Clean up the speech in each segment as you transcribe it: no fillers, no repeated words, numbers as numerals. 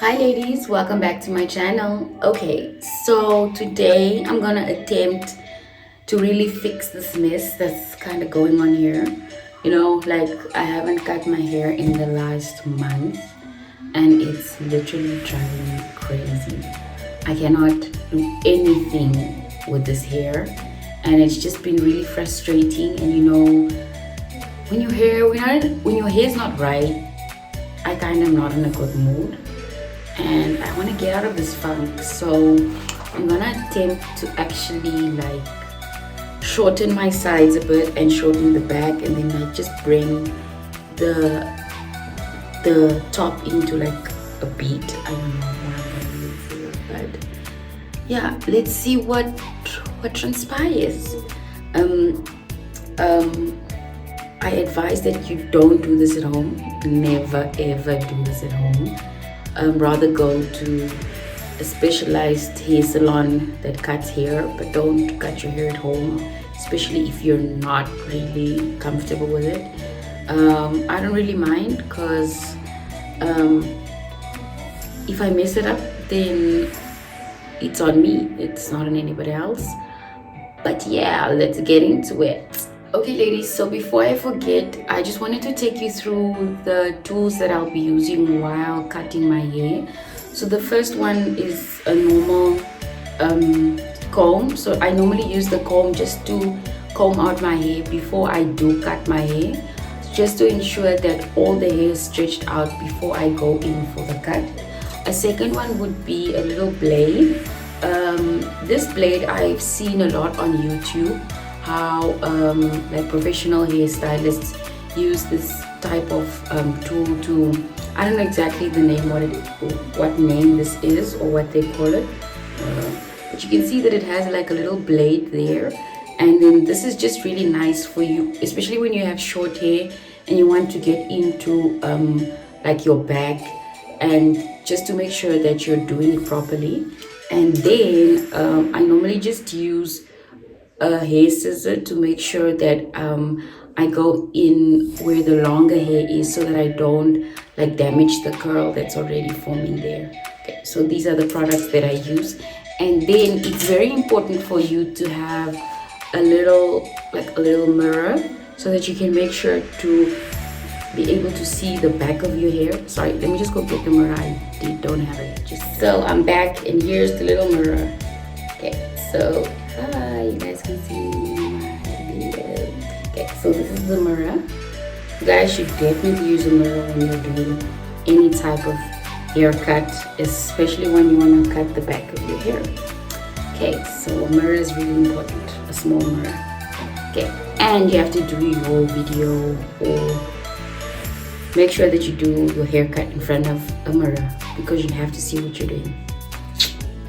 Hi ladies, welcome back to my channel. Okay, so today I'm gonna attempt to really fix this mess that's kind of going on here. Like I haven't cut my hair in the last month and it's literally driving me crazy. I cannot do anything with this hair and it's just been really frustrating. And when your hair is not right, I kind of not in a good mood and I want to get out of this funk. So I'm gonna attempt to actually like shorten my sides a bit and shorten the back, and then like just bring the top into like a beat. I don't know what I'm gonna use, but yeah, let's see what transpires. um I advise that you don't do this at home. Never ever do this at home. Rather go to a specialized hair salon that cuts hair, but don't cut your hair at home, especially if you're not really comfortable with it. I don't really mind because if I mess it up, then it's on me, it's not on anybody else. But yeah, let's get into it. Okay ladies, so before I forget, I just wanted to take you through the tools that I'll be using while cutting my hair. So the first one is a normal comb. So I normally use the comb just to comb out my hair before I do cut my hair, just to ensure that all the hair is stretched out before I go in for the cut. A second one would be a little blade. This blade I've seen a lot on YouTube, how like professional hairstylists use this type of tool to, I don't know exactly the name, what name this is or what they call it, but you can see that it has like a little blade there. And then this is just really nice for you, especially when you have short hair and you want to get into like your back, and just to make sure that you're doing it properly. And then I normally just use a hair scissor to make sure that I go in where the longer hair is, so that I don't like damage the curl that's already forming there. Okay, so these are the products that I use. And then it's very important for you to have a little mirror, so that you can make sure to be able to see the back of your hair. Sorry, let me just go get the mirror. I don't have it. So I'm back and here's the little mirror. Okay, so hi, you guys can see my video. Okay, so this is the mirror. You guys should definitely use a mirror when you're doing any type of haircut, especially when you want to cut the back of your hair. Okay, so a mirror is really important, a small mirror. Okay, and you have to do your video, or make sure that you do your haircut in front of a mirror, because you have to see what you're doing.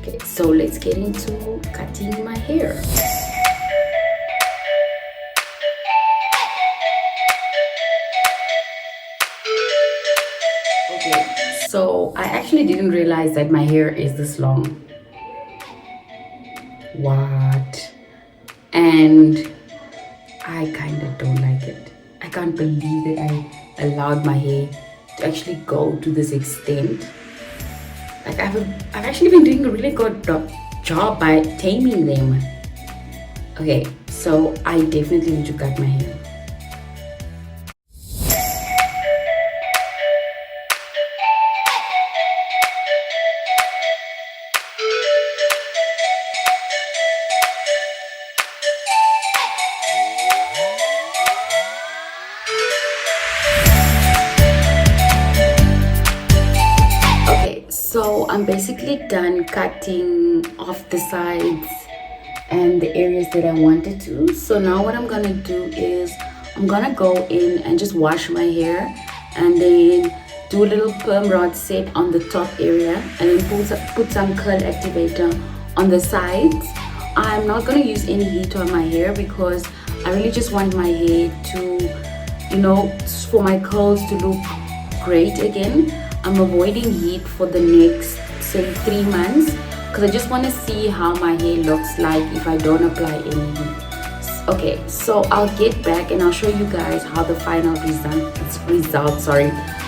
Okay, so let's get into cutting my hair. Okay, so I actually didn't realize that my hair is this long. What? And I kind of don't like it. I can't believe that I allowed my hair to actually go to this extent. Like I've actually been doing a really good job by taming them. Okay, so I definitely need to cut my hair. So I'm basically done cutting off the sides and the areas that I wanted to. So now what I'm gonna do is I'm gonna go in and just wash my hair, and then do a little perm rod set on the top area, and then put some curl activator on the sides. I'm not gonna use any heat on my hair because I really just want my hair to, for my curls to look great again. I'm avoiding heat for the next, say, 3 months, because I just want to see how my hair looks like if I don't apply any heat. Okay, so I'll get back and I'll show you guys how the final result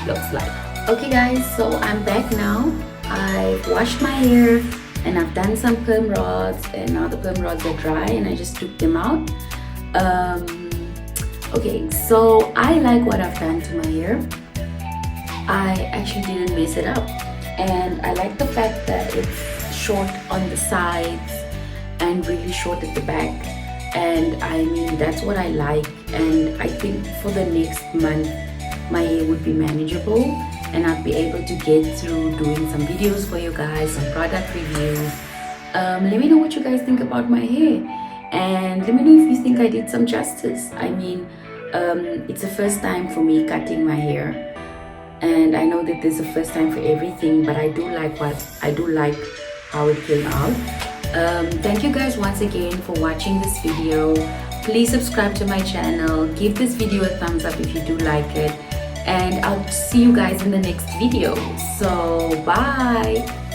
looks like. Okay guys, so I'm back now, I've washed my hair and I've done some perm rods, and now the perm rods are dry and I just took them out. Okay, so I like what I've done to my hair. I actually didn't mess it up, and I like the fact that it's short on the sides and really short at the back. And I mean, that's what I like, and I think for the next month my hair would be manageable and I'd be able to get through doing some videos for you guys, some product reviews. Let me know what you guys think about my hair, and let me know if you think I did some justice. I mean, it's the first time for me cutting my hair, and I know that there's a first time for everything, but I do like how it came out. Thank you guys once again for watching this video. Please subscribe to my channel, give this video a thumbs up if you do like it, and I'll see you guys in the next video. So bye.